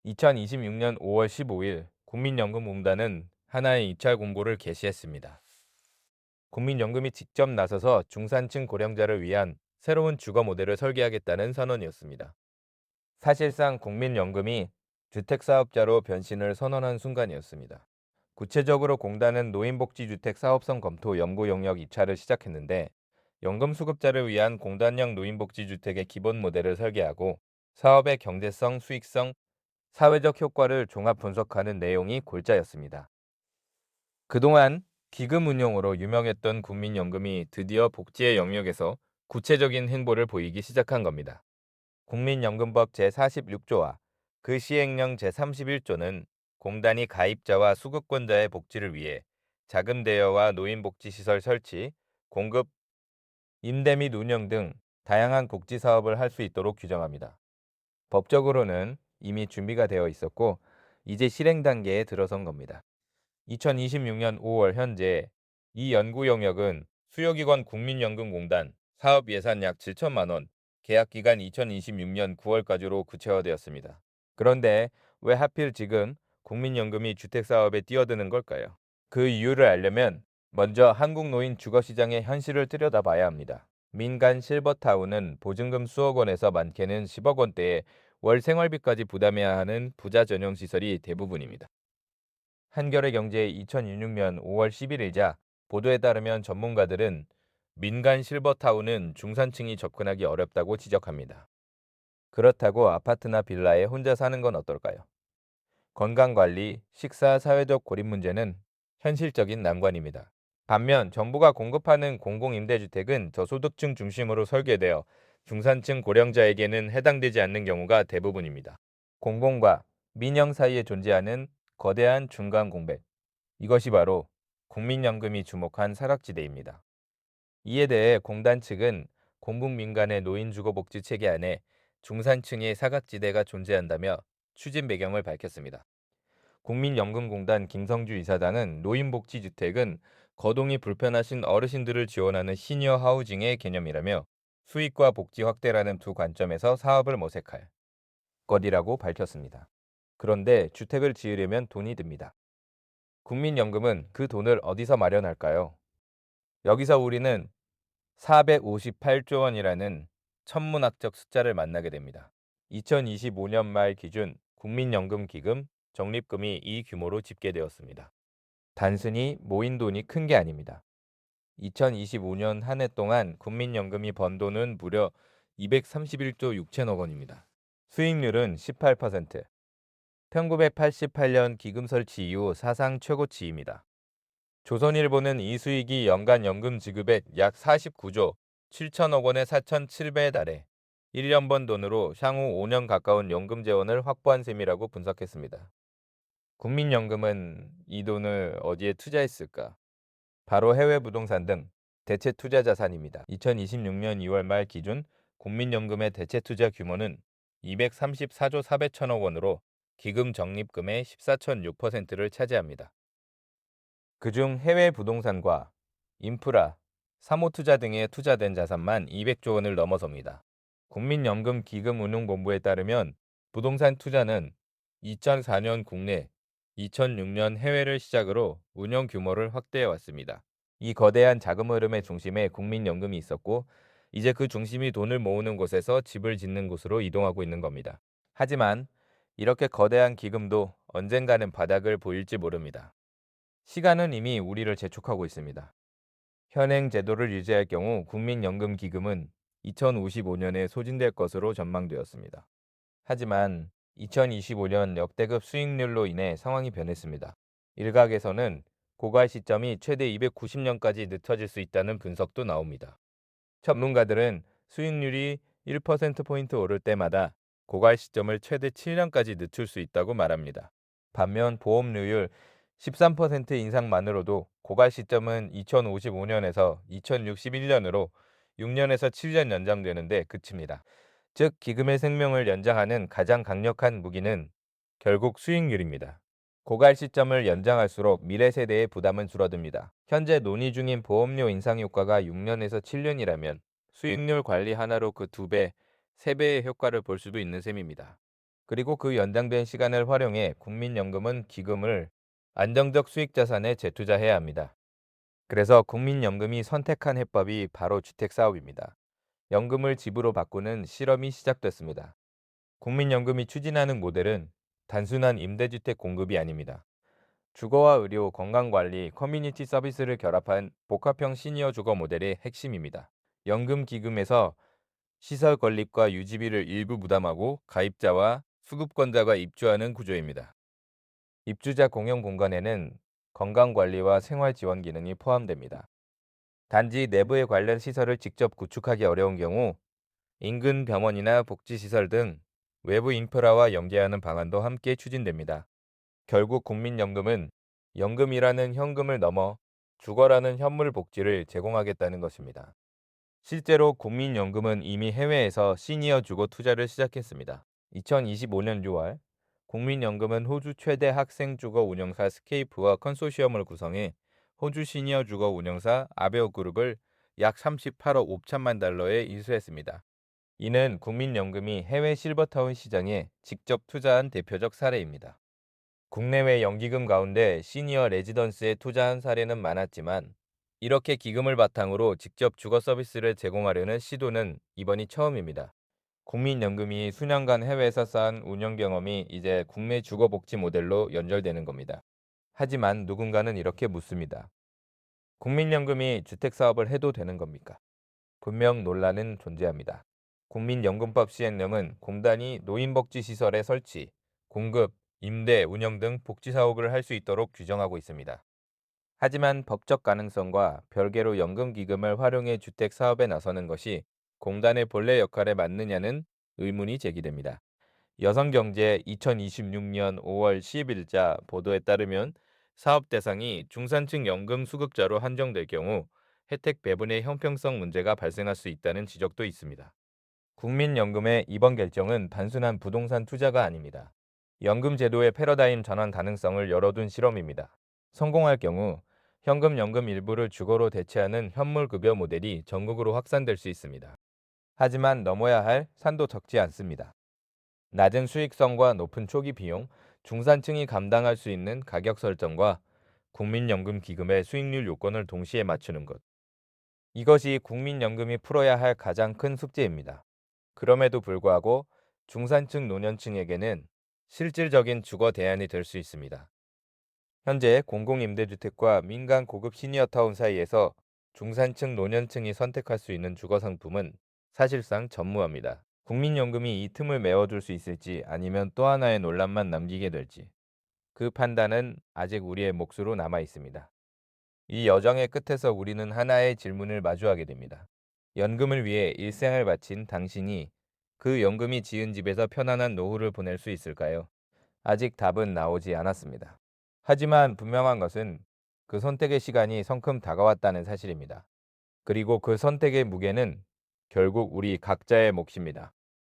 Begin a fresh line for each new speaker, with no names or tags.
2026년 5월 15일 국민연금공단은 하나의 입찰 공고를 게시했습니다. 국민연금이 직접 나서서 중산층 고령자를 위한 새로운 주거 모델을 설계하겠다는 선언이었습니다. 사실상 국민연금이 주택사업자로 변신을 선언한 순간이었습니다. 구체적으로 공단은 노인복지주택 사업성 검토 연구 용역 입찰을 시작했는데 연금수급자를 위한 공단형 노인복지주택의 기본 모델을 설계하고 사업의 경제성, 수익성, 사회적 효과를 종합 분석하는 내용이 골자였습니다. 그동안 기금 운용으로 유명했던 국민연금이 드디어 복지의 영역에서 구체적인 행보를 보이기 시작한 겁니다. 국민연금법 제46조와 그 시행령 제31조는 공단이 가입자와 수급권자의 복지를 위해 자금 대여와 노인복지시설 설치, 공급, 임대 및 운영 등 다양한 복지 사업을 할 수 있도록 규정합니다. 법적으로는 이미 준비가 되어 있었고 이제 실행 단계에 들어선 겁니다. 2026년 5월 현재 이 연구 영역은 수요기관 국민연금공단 사업 예산 약 7천만 원, 계약 기간 2026년 9월까지로 구체화되었습니다. 그런데 왜 하필 지금 국민연금이 주택사업에 뛰어드는 걸까요? 그 이유를 알려면 먼저 한국노인 주거시장의 현실을 들여다봐야 합니다. 민간 실버타운은 보증금 수억 원에서 많게는 10억 원대의 월 생활비까지 부담해야 하는 부자 전용 시설이 대부분입니다. 한겨레 경제 2006년 5월 10일이자 보도에 따르면 전문가들은 민간 실버타운은 중산층이 접근하기 어렵다고 지적합니다. 그렇다고 아파트나 빌라에 혼자 사는 건 어떨까요? 건강관리, 식사, 사회적 고립 문제는 현실적인 난관입니다. 반면 정부가 공급하는 공공임대주택은 저소득층 중심으로 설계되어 중산층 고령자에게는 해당되지 않는 경우가 대부분입니다. 공공과 민영 사이에 존재하는 거대한 중간 공백. 이것이 바로 국민연금이 주목한 사각지대입니다. 이에 대해 공단 측은 공공민간의 노인주거복지 체계 안에 중산층의 사각지대가 존재한다며 추진 배경을 밝혔습니다. 국민연금공단 김성주 이사장은 노인복지주택은 거동이 불편하신 어르신들을 지원하는 시니어 하우징의 개념이라며 수익과 복지 확대라는 두 관점에서 사업을 모색할 것이라고 밝혔습니다. 그런데 주택을 지으려면 돈이 듭니다. 국민연금은 그 돈을 어디서 마련할까요? 여기서 우리는 458조 원이라는 천문학적 숫자를 만나게 됩니다. 2025년 말 기준 국민연금 기금 적립금이 이 규모로 집계되었습니다. 단순히 모인 돈이 큰 게 아닙니다. 2025년 한 해 동안 국민연금이 번 돈은 무려 231조 6천억 원입니다. 수익률은 18%, 1988년 기금 설치 이후 사상 최고치입니다. 조선일보는 이 수익이 연간 연금 지급액 약 49조 7천억 원의 4,700에 달해 1년 번 돈으로 향후 5년 가까운 연금 재원을 확보한 셈이라고 분석했습니다. 국민연금은 이 돈을 어디에 투자했을까? 바로 해외 부동산 등 대체 투자 자산입니다. 2026년 2월 말 기준 국민연금의 대체 투자 규모는 234조 400천억 원으로 기금 적립금의 14.6%를 차지합니다. 그중 해외 부동산과 인프라, 사모투자 등에 투자된 자산만 200조 원을 넘어섭니다. 국민연금기금운용본부에 따르면 부동산 투자는 2004년 국내, 2006년 해외를 시작으로 운용 규모를 확대해 왔습니다. 이 거대한 자금 흐름의 중심에 국민연금이 있었고, 이제 그 중심이 돈을 모으는 곳에서 집을 짓는 곳으로 이동하고 있는 겁니다. 하지만 이렇게 거대한 기금도 언젠가는 바닥을 보일지 모릅니다. 시간은 이미 우리를 재촉하고 있습니다. 현행 제도를 유지할 경우 국민연금기금은 2055년에 소진될 것으로 전망되었습니다. 하지만 2025년 역대급 수익률로 인해 상황이 변했습니다. 일각에서는 고갈 시점이 최대 290년까지 늦춰질 수 있다는 분석도 나옵니다. 전문가들은 수익률이 1%포인트 오를 때마다 고갈 시점을 최대 7년까지 늦출 수 있다고 말합니다. 반면 보험료율 13% 인상만으로도 고갈 시점은 2055년에서 2061년으로 6년에서 7년 연장되는데 그칩니다. 즉 기금의 생명을 연장하는 가장 강력한 무기는 결국 수익률입니다. 고갈 시점을 연장할수록 미래 세대의 부담은 줄어듭니다. 현재 논의 중인 보험료 인상 효과가 6년에서 7년이라면 수익률 관리 하나로 그 2배, 3배의 효과를 볼 수도 있는 셈입니다. 그리고 그 연장된 시간을 활용해 국민연금은 기금을 안정적 수익 자산에 재투자해야 합니다. 그래서 국민연금이 선택한 해법이 바로 주택사업입니다. 연금을 집으로 바꾸는 실험이 시작됐습니다. 국민연금이 추진하는 모델은 단순한 임대주택 공급이 아닙니다. 주거와 의료, 건강관리, 커뮤니티 서비스를 결합한 복합형 시니어 주거 모델의 핵심입니다. 연금 기금에서 시설 건립과 유지비를 일부 부담하고 가입자와 수급권자가 입주하는 구조입니다. 입주자 공용 공간에는 건강관리와 생활지원 기능이 포함됩니다. 단지 내부의 관련 시설을 직접 구축하기 어려운 경우 인근 병원이나 복지시설 등 외부 인프라와 연계하는 방안도 함께 추진됩니다. 결국 국민연금은 연금이라는 현금을 넘어 주거라는 현물 복지를 제공하겠다는 것입니다. 실제로 국민연금은 이미 해외에서 시니어 주거 투자를 시작했습니다. 2025년 6월 국민연금은 호주 최대 학생 주거 운영사 스케이프와 컨소시엄을 구성해 호주 시니어 주거 운영사 아베오그룹을 약 38억 5천만 달러에 인수했습니다. 이는 국민연금이 해외 실버타운 시장에 직접 투자한 대표적 사례입니다. 국내외 연기금 가운데 시니어 레지던스에 투자한 사례는 많았지만 이렇게 기금을 바탕으로 직접 주거 서비스를 제공하려는 시도는 이번이 처음입니다. 국민연금이 수년간 해외에서 쌓은 운영 경험이 이제 국내 주거복지 모델로 연결되는 겁니다. 하지만 누군가는 이렇게 묻습니다. 국민연금이 주택사업을 해도 되는 겁니까? 분명 논란은 존재합니다. 국민연금법 시행령은 공단이 노인복지시설의 설치, 공급, 임대, 운영 등 복지사업을 할 수 있도록 규정하고 있습니다. 하지만 법적 가능성과 별개로 연금기금을 활용해 주택사업에 나서는 것이 공단의 본래 역할에 맞느냐는 의문이 제기됩니다. 여성경제 2026년 5월 10일자 보도에 따르면 사업 대상이 중산층 연금 수급자로 한정될 경우 혜택 배분의 형평성 문제가 발생할 수 있다는 지적도 있습니다. 국민연금의 이번 결정은 단순한 부동산 투자가 아닙니다. 연금 제도의 패러다임 전환 가능성을 열어둔 실험입니다. 성공할 경우 현금 연금 일부를 주거로 대체하는 현물급여 모델이 전국으로 확산될 수 있습니다. 하지만 넘어야 할 산도 적지 않습니다. 낮은 수익성과 높은 초기 비용, 중산층이 감당할 수 있는 가격 설정과 국민연금 기금의 수익률 요건을 동시에 맞추는 것. 이것이 국민연금이 풀어야 할 가장 큰 숙제입니다. 그럼에도 불구하고 중산층 노년층에게는 실질적인 주거 대안이 될 수 있습니다. 현재 공공임대주택과 민간 고급 시니어타운 사이에서 중산층 노년층이 선택할 수 있는 주거 상품은 사실상 전무합니다. 국민연금이 이 틈을 메워줄 수 있을지 아니면 또 하나의 논란만 남기게 될지 그 판단은 아직 우리의 몫으로 남아 있습니다. 이 여정의 끝에서 우리는 하나의 질문을 마주하게 됩니다. 연금을 위해 일생을 바친 당신이 그 연금이 지은 집에서 편안한 노후를 보낼 수 있을까요? 아직 답은 나오지 않았습니다. 하지만 분명한 것은 그 선택의 시간이 성큼 다가왔다는 사실입니다. 그리고 그 선택의 무게는 결국 우리 각자의 몫입니다.